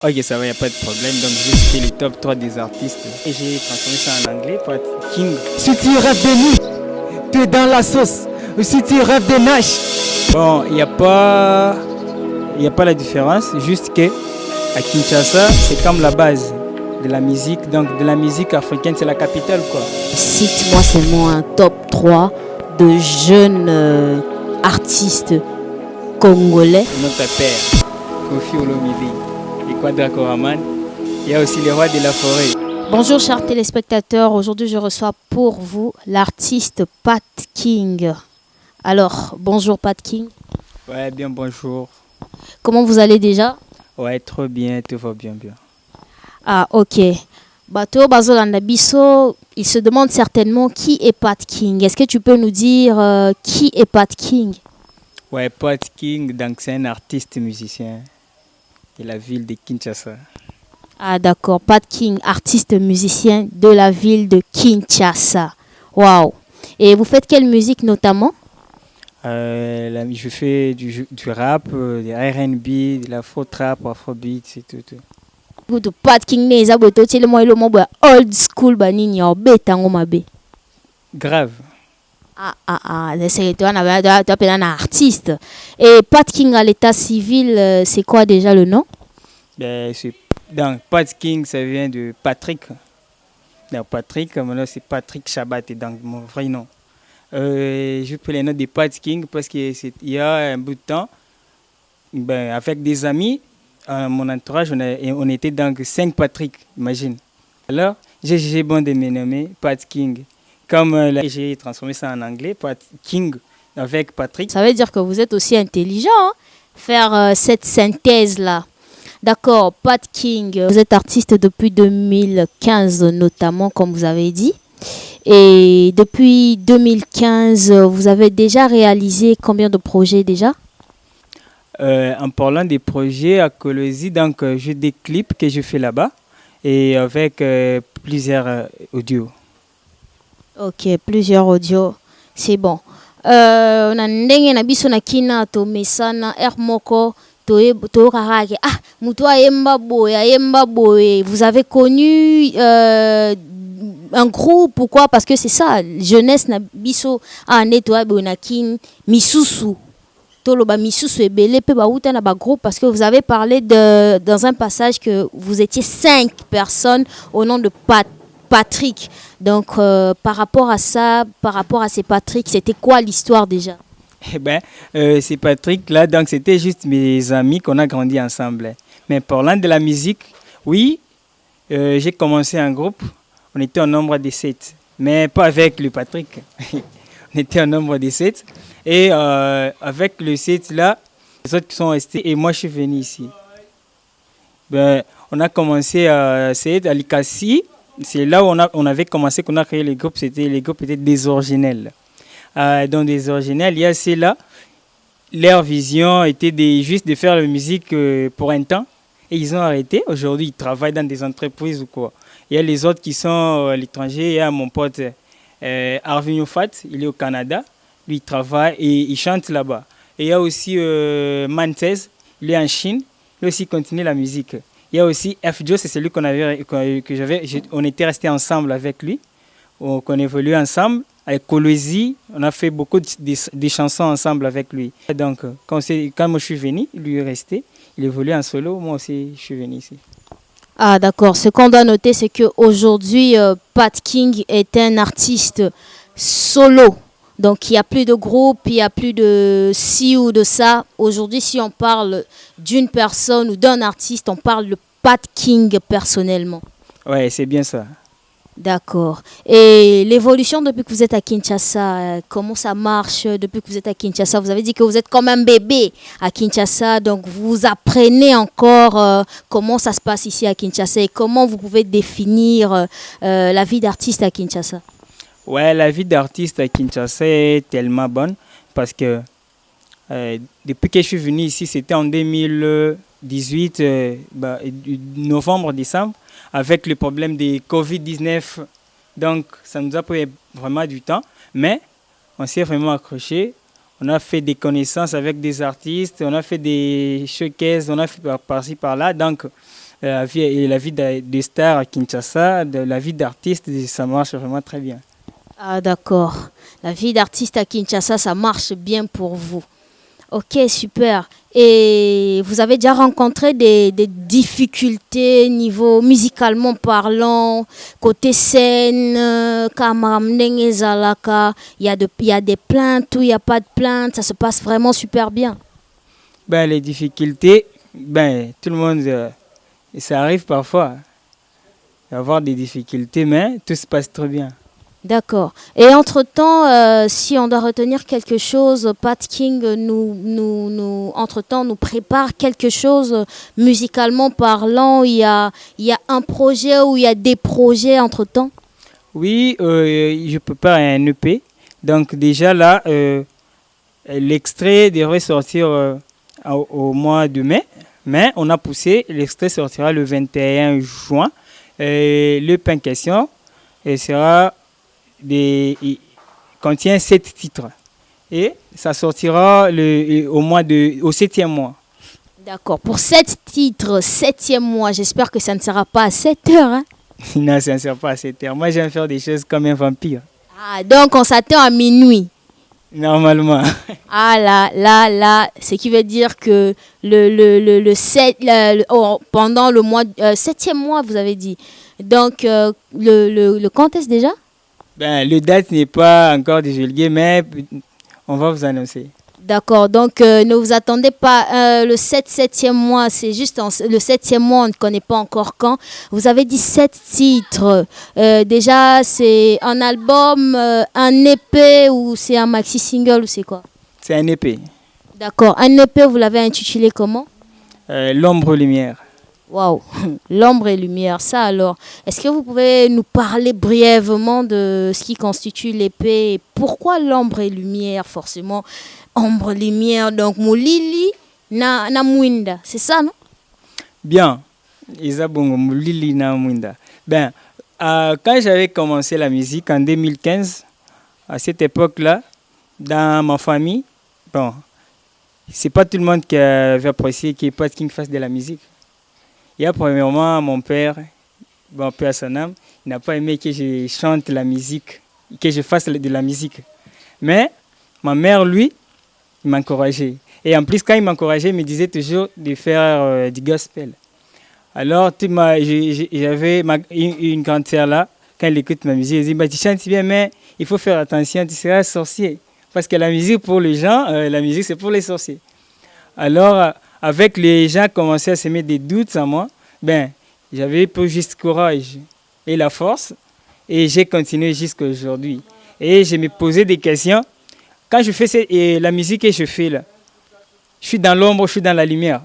Ok, ça va, y a pas de problème. Donc, j'ai fait le top 3 des artistes et j'ai transformé ça en anglais pour être King. Si tu rêves de nuit, tu es dans la sauce. Ou si tu rêves de Nash. Bon, y a pas la différence, juste que à Kinshasa, c'est comme la base de la musique. Donc, de la musique africaine, c'est la capitale, quoi. Cite-moi seulement un top 3 de jeunes artistes congolais. Notre père, Kofi Olomide et Quadra Koraman. Il y a aussi les rois de la forêt. Bonjour chers téléspectateurs, aujourd'hui je reçois pour vous l'artiste Pat King. Alors, bonjour Pat King. Ouais, bien bonjour. Comment vous allez déjà? Ouais, trop bien, tout va bien. Ah, ok. Bato Bazolanda Bisso, il se demande certainement qui est Pat King. Est-ce que tu peux nous dire qui est Pat King? Ouais, Pat King, donc c'est un artiste musicien de la ville de Kinshasa. Ah d'accord, Pat King, artiste musicien de la ville de Kinshasa. Waouh. Et vous faites quelle musique notamment? Je fais du rap, du R&B, de l'afro-trap, afrobeat, c'est tout. Good Pat King neza bweto tele mo ilo mo old school banini ya betango mabe. Grave. C'est toi un artiste. Et Pat King à l'état civil, c'est quoi déjà le nom? Ben, donc, Pat King, ça vient de Patrick. Donc, Patrick, mon nom c'est Patrick Chabat, et donc mon vrai nom. Je prends les noms de Pat King parce qu'il y a un bout de temps, ben, avec des amis, mon entourage, on était donc 5 Patrick, imagine. Alors, j'ai jugé bon de me nommer Pat King. Comme j'ai transformé ça en anglais, Pat King avec Patrick. Ça veut dire que vous êtes aussi intelligent, hein? Faire cette synthèse-là. D'accord, Pat King, vous êtes artiste depuis 2015 notamment, comme vous avez dit. Et depuis 2015, vous avez déjà réalisé combien de projets déjà? En parlant des projets à Colosie, donc j'ai des clips que je fais là-bas et avec plusieurs audios. Ok, plusieurs audios, c'est bon. On a ndenge na biso na kina to mesana moko to karake muto ayemba boye. Vous avez connu un groupe, pourquoi? Parce que c'est ça, jeunesse na biso aneto na kin misusu. Toloba misusu ebele pe ba uta na ba groupe, parce que vous avez parlé dans un passage que vous étiez 5 personnes au nom de Patrick. Donc, par rapport à ça, par rapport à ces Patrick, c'était quoi l'histoire déjà? Eh bien, ces Patrick-là, donc c'était juste mes amis qu'on a grandi ensemble. Mais parlant de la musique, oui, j'ai commencé un groupe. On était au nombre de 7, mais pas avec le Patrick. On était au nombre de 7. Et avec le 7-là, les autres qui sont restés, et moi je suis venu ici. Ben, on a commencé à Likasi. C'est là où on avait commencé, qu'on a créé les groupes. Les groupes étaient des originels. Dans des originels, il y a ceux-là. Leur vision était juste de faire la musique pour un temps. Et ils ont arrêté. Aujourd'hui, ils travaillent dans des entreprises ou quoi. Il y a les autres qui sont à l'étranger. Il y a mon pote Arvin Fat, il est au Canada. Lui, il travaille et il chante là-bas. Et il y a aussi Mantez, il est en Chine. Lui aussi, il continue la musique. Il y a aussi F. Joe, c'est celui on était restés ensemble avec lui. On évoluait ensemble. Avec Colosie, on a fait beaucoup de chansons ensemble avec lui. Donc, quand moi je suis venu, lui est resté. Il évolue en solo. Moi aussi, je suis venu ici. Ah d'accord, ce qu'on doit noter, c'est qu'aujourd'hui, Pat King est un artiste solo. Donc il n'y a plus de groupe, il n'y a plus de ci ou de ça. Aujourd'hui, si on parle d'une personne ou d'un artiste, on parle de Pat King personnellement. Ouais, c'est bien ça. D'accord. Et l'évolution depuis que vous êtes à Kinshasa, comment ça marche depuis que vous êtes à Kinshasa? Vous avez dit que vous êtes comme un bébé à Kinshasa, donc vous apprenez encore comment ça se passe ici à Kinshasa et comment vous pouvez définir la vie d'artiste à Kinshasa. Ouais, la vie d'artiste à Kinshasa est tellement bonne parce que depuis que je suis venu ici, c'était en 2018, novembre-décembre, avec le problème de Covid-19. Donc, ça nous a pris vraiment du temps, mais on s'est vraiment accroché. On a fait des connaissances avec des artistes, on a fait des showcases, on a fait par-ci, par-là. Donc, la vie des stars à Kinshasa, la vie d'artiste, ça marche vraiment très bien. Ah, d'accord. La vie d'artiste à Kinshasa, ça marche bien pour vous. Ok, super. Et vous avez déjà rencontré des difficultés niveau musicalement parlant, côté scène, Kamaramdeng Zalaka, il y a des plaintes ou il n'y a pas de plaintes, ça se passe vraiment super bien. Ben, les difficultés, tout le monde, ça arrive parfois d'avoir des difficultés, mais tout se passe très bien. D'accord. Et entre-temps, si on doit retenir quelque chose, Pat King entre-temps, nous prépare quelque chose musicalement parlant. Il y a un projet ou il y a des projets entre-temps? Oui, je prépare un EP. Donc déjà là, l'extrait devrait sortir au mois de mai. Mais on a poussé, l'extrait sortira le 21 juin. L'EP en question sera... il contient 7 titres et ça sortira au 7e mois. D'accord. Pour 7 titres, 7e mois, j'espère que ça ne sera pas à 7 heures. Hein? Non, ça ne sera pas à 7 heures. Moi, j'aime faire des choses comme un vampire. Ah, donc on s'attend à minuit. Normalement. Ah là, ce qui veut dire que pendant le mois, 7e mois, vous avez dit. Donc, le quand est-ce déjà? Le date n'est pas encore divulgué, mais on va vous annoncer. D'accord, donc ne vous attendez pas. Le 7e mois, c'est juste le 7e mois, on ne connaît pas encore quand. Vous avez dit 7 titres. Déjà, c'est un album, un EP ou c'est un maxi-single ou c'est quoi? C'est un EP. D'accord, un EP, vous l'avez intitulé comment? L'ombre-lumière. Waouh, l'ombre et lumière, ça alors. Est-ce que vous pouvez nous parler brièvement de ce qui constitue l'épée et pourquoi l'ombre et lumière forcément? Ombre, lumière, donc Moulili na Mwinda, c'est ça, non? Bien, Isabongo Moulili na Mwinda. Quand j'avais commencé la musique en 2015, à cette époque-là, dans ma famille, c'est pas tout le monde qui avait apprécié qu'il n'y ait pas King fasse de la musique. Il y a premièrement mon père, paix à son âme, il n'a pas aimé que je chante la musique, que je fasse de la musique. Mais ma mère, lui, il m'encourageait. Et en plus, quand il m'encourageait, il me disait toujours de faire du gospel. Alors, j'avais une grande sœur là, quand elle écoute ma musique, elle dit, tu chantes bien, mais il faut faire attention, tu seras sorcier. Parce que la musique pour les gens, la musique c'est pour les sorciers. Alors, avec les gens commençaient à se mettre des doutes en moi, j'avais pas juste courage et la force et j'ai continué jusqu'à aujourd'hui. Et je me posais des questions. Quand je fais la musique que je fais là, je suis dans l'ombre, je suis dans la lumière.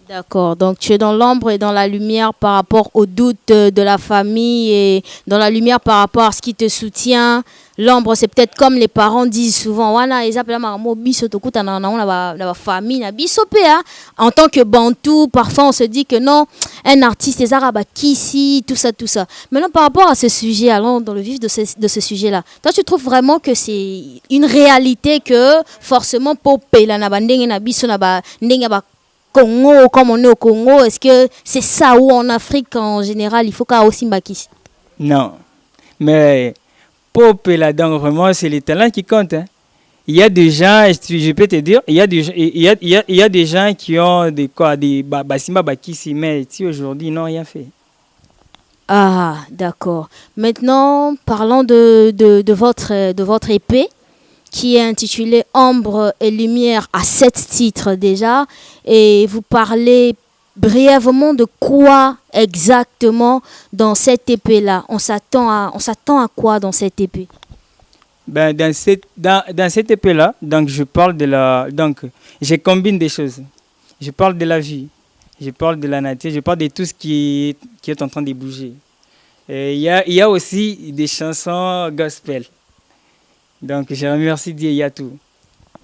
D'accord, donc tu es dans l'ombre et dans la lumière par rapport aux doutes de la famille et dans la lumière par rapport à ce qui te soutient. L'ombre, c'est peut-être comme les parents disent souvent, ils appellent la famille, en tant que Bantou, parfois on se dit que non, un artiste, les Arabes, ici, tout ça. Maintenant, par rapport à ce sujet, allons dans le vif de ce sujet-là, toi, tu trouves vraiment que c'est une réalité que forcément, pour Congo, comme on est au Congo, est-ce que c'est ça ou en Afrique en général, il faut qu'il y ait aussi Mbaki? Non, mais pop là-dedans, vraiment, c'est les talents qui comptent. Hein. Il y a des gens, je peux te dire, il y a des gens qui ont des Basima Bakissi, mais aujourd'hui, ils n'ont rien fait. Ah, d'accord. Maintenant, parlons de votre épée, qui est intitulé Ombre et Lumière à 7 titres déjà. Et vous parlez brièvement de quoi exactement dans cette épée-là? On s'attend à quoi dans cette épée? Dans cette épée-là, donc je parle je combine des choses. Je parle de la vie, je parle de la nature, je parle de tout ce qui est en train de bouger. Il y a aussi des chansons gospel. Donc, je remercie Dieu, il y a tout.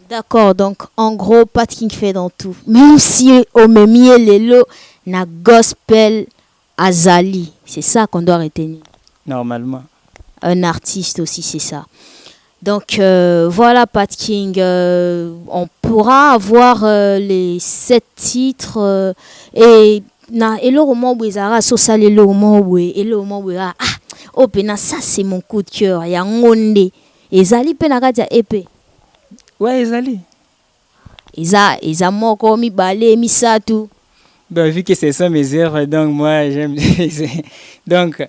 D'accord, donc en gros, Pat King fait dans tout. Même si au même lelo na gospel azali, c'est ça qu'on doit retenir. Normalement. Un artiste aussi, c'est ça. Donc voilà, Pat King, on pourra avoir les 7 titres et na eloko mo boye ezalaka sosala eloko mo boye ah oh pena ça c'est mon coup de cœur yango nde ezali mpe na kati ya EP. Ouais, ezali. Eza moko mibale misatu. Ben, vu que ce sont mes œuvres, donc moi j'aime. Donc,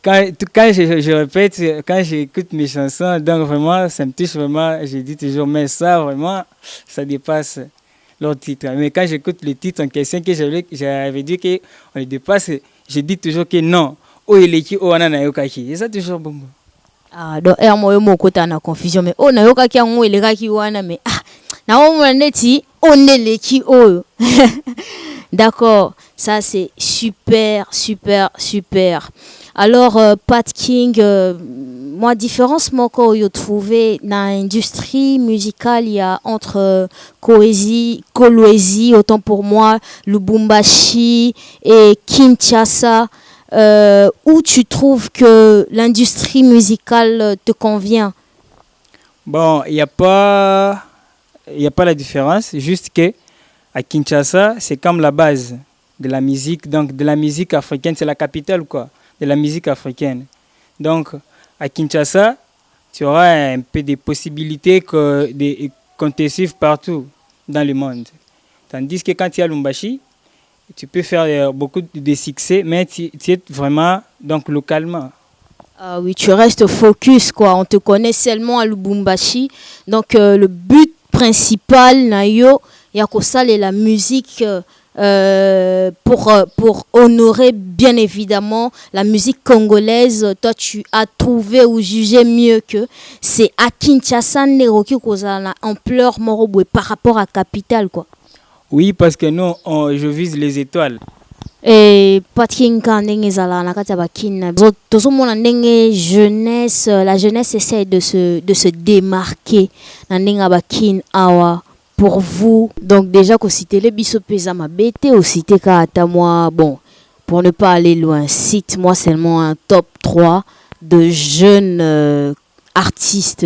quand je répète, quand j'écoute mes chansons, donc vraiment, ça me touche vraiment. Je dis toujours, mais ça vraiment, ça dépasse leur titre. Mais quand j'écoute le titre en question, que j'avais dit qu'on le dépasse, je dis toujours que non. Oh, il est qui, oh, on a yokaki. Et ça, toujours bon. Ah, donc, moi, moko ta na confusion, mais oh, na yokaki, on est les qui wana, mais ah, na on neti, on est les qui, oh. D'accord, ça c'est super. Alors, Pat King, moi, différence moko yo trouvé dans l'industrie musicale, il y a entre Kolwezi, autant pour moi, Lubumbashi et Kinshasa, où tu trouves que l'industrie musicale te convient? Bon, il n'y a pas la différence, juste que à Kinshasa, c'est comme la base de la musique, donc de la musique africaine, c'est la capitale quoi, de la musique africaine. Donc à Kinshasa, tu auras un peu de possibilités qu'on te suive partout dans le monde. Tandis que quand tu es à Lubumbashi, tu peux faire beaucoup de succès, mais tu es vraiment donc localement. Ah oui, tu restes focus quoi, on te connaît seulement à Lubumbashi. Donc le but principal nayo Yakosal et la musique pour honorer bien évidemment la musique congolaise. Toi tu as trouvé ou jugé mieux que c'est à Kinshasa Neroki Kozana ampleur moroboué par rapport à capitale quoi. Oui, parce que nous je vise les étoiles. Et Patkin Kandeng ezala na kati ya bakina tozomona ndenge jeunesse, la jeunesse essaie de se démarquer na ndenge bakin awa. Pour vous, donc déjà qu'on cite les biso pesa mabete ou cite ka moi, bon, pour ne pas aller loin, cite-moi seulement un top 3 de jeunes artistes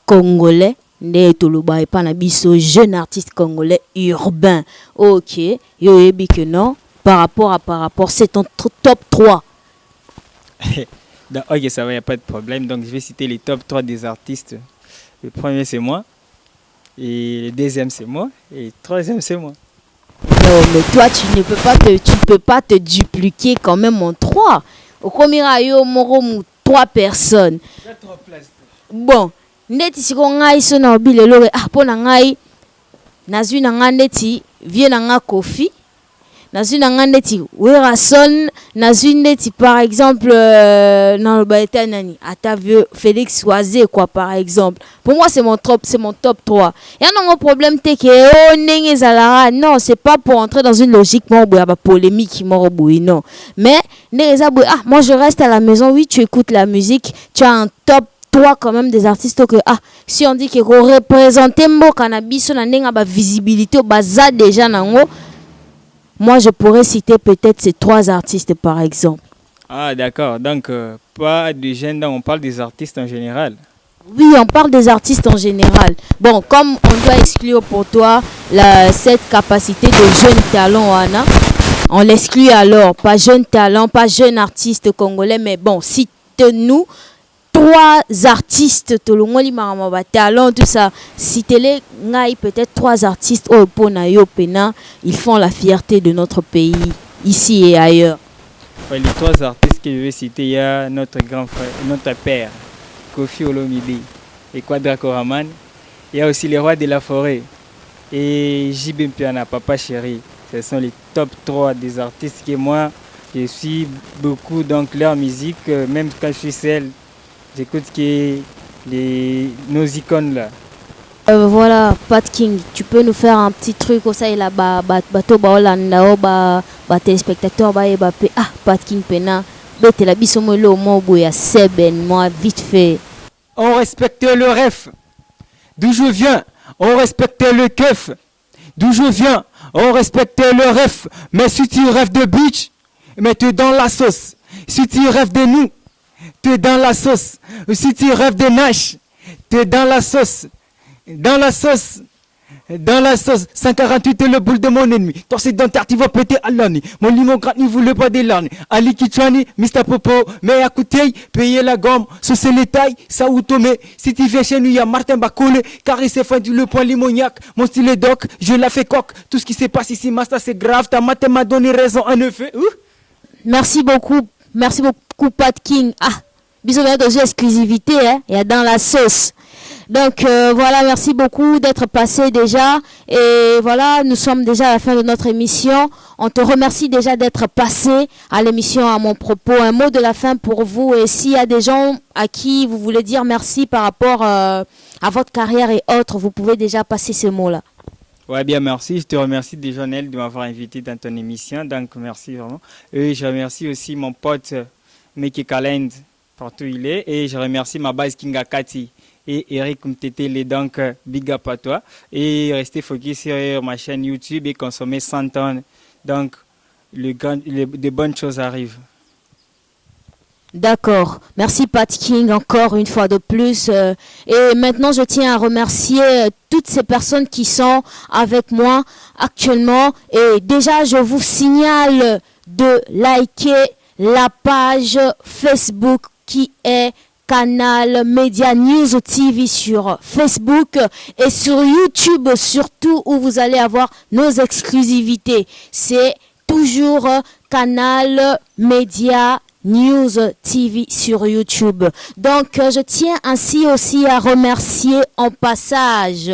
congolais, ne toloba et pas na biso jeunes artistes congolais urbains. OK, yo ebi que non, par rapport, c'est ton top 3. Donc, ok, ça va, il n'y a pas de problème. Donc, je vais citer les top 3 des artistes. Le premier, c'est moi. Et le deuxième, c'est moi. Et le troisième, c'est moi. Non, mais toi, tu peux pas te dupliquer quand même en 3. Au Komirayo, Moromu, 3 personnes. Il y a 3 places. Bon, neti si ko ngai so na obile lore ah pona ngai nazwi na nga neti vie na nga Kofi. Nazwi na nga neti Werason, nazwi neti par exemple dans le baïta nani ata vieux Félix Oisé quoi par exemple. Pour moi c'est mon top 3. Il y a un problème te que oh ndenge zalara non, c'est pas pour entrer dans une logique mo boya ba polémique mo boy non. Mais ndenge za boy ah moi je reste à la maison, oui, tu écoutes la musique, tu as un top 3 quand même des artistes que ah si on dit que représenter mboka na biso na ndenge ba visibilité baza déjà nango. Moi, je pourrais citer peut-être ces 3 artistes, par exemple. Ah, d'accord. Donc, pas de jeunes, on parle des artistes en général. Oui, on parle des artistes en général. Bon, comme on doit exclure pour toi cette capacité de jeune talent, Anna, on l'exclut alors. Pas jeune talent, pas jeune artiste congolais, mais bon, cite-nous 3 artistes, Tolongoli Maramaba, talent, tout ça. Citez-les, peut-être 3 artistes, oh, Ponayo, Pena, ils font la fierté de notre pays, ici et ailleurs. Ouais, les 3 artistes que je vais citer, il y a notre grand frère, notre père, Kofi Olomide et Quadra Koraman. Il y a aussi les rois de la forêt et J.B. Mpiana, Papa Chéri. Ce sont les top 3 des artistes que moi, je suis beaucoup, donc leur musique, même quand je suis seul. J'écoute nos icônes là. Voilà, Pat King, tu peux nous faire un petit truc au ça et là bato ba Holanda ba téléspectateurs ba ah Pat King pena bete la bisomolo mo boya seben moi vite fait. On respecte le ref. D'où je viens, on respecte le keuf. D'où je viens, on respecte le ref. Mais si tu rêves de bitch, mais tu es dans la sauce. Si tu rêves de nous, tu es dans la sauce. Si tu rêves de Nash, tu es dans la sauce. Dans la sauce. Dans la sauce, 148 est le boule de mon ennemi. Ton sédentaire, tu vas péter à l'année. Mon limon gratte, il voulait pas des larmes. Ali Kichwani, Mr. Popo, mais à côté, payer la gomme, saucer les tailles, ça ou tomber. Si tu viens chez nous, il y a Martin Bacoule, car il s'est fait le point limoniaque. Mon style est doc, je la fais coq. Tout ce qui se passe ici, Master, c'est grave. Ta mathé m'a donné raison, en effet. Merci beaucoup, Pat King. Ah, bisous, aux exclusivité, hein, il y a dans la sauce. Donc voilà, merci beaucoup d'être passé déjà. Et voilà, nous sommes déjà à la fin de notre émission. On te remercie déjà d'être passé à l'émission à mon propos. Un mot de la fin pour vous. Et s'il y a des gens à qui vous voulez dire merci par rapport à votre carrière et autres, vous pouvez déjà passer ce mot-là. Ouais, bien, merci. Je te remercie déjà, Nel, de m'avoir invité dans ton émission. Donc, merci vraiment. Et je remercie aussi mon pote, Meki Kalend, partout où il est. Et je remercie ma base Kingakati et Eric Mtetele. Donc, big up à toi. Et restez focus sur ma chaîne YouTube et consommer 100 tonnes. Donc, de bonnes choses arrivent. D'accord. Merci Pat King encore une fois de plus. Et maintenant, je tiens à remercier toutes ces personnes qui sont avec moi actuellement. Et déjà, je vous signale de liker la page Facebook qui est Canal Media News TV sur Facebook et sur YouTube surtout où vous allez avoir nos exclusivités. C'est toujours Canal Media News TV sur YouTube. Donc, je tiens ainsi aussi à remercier au passage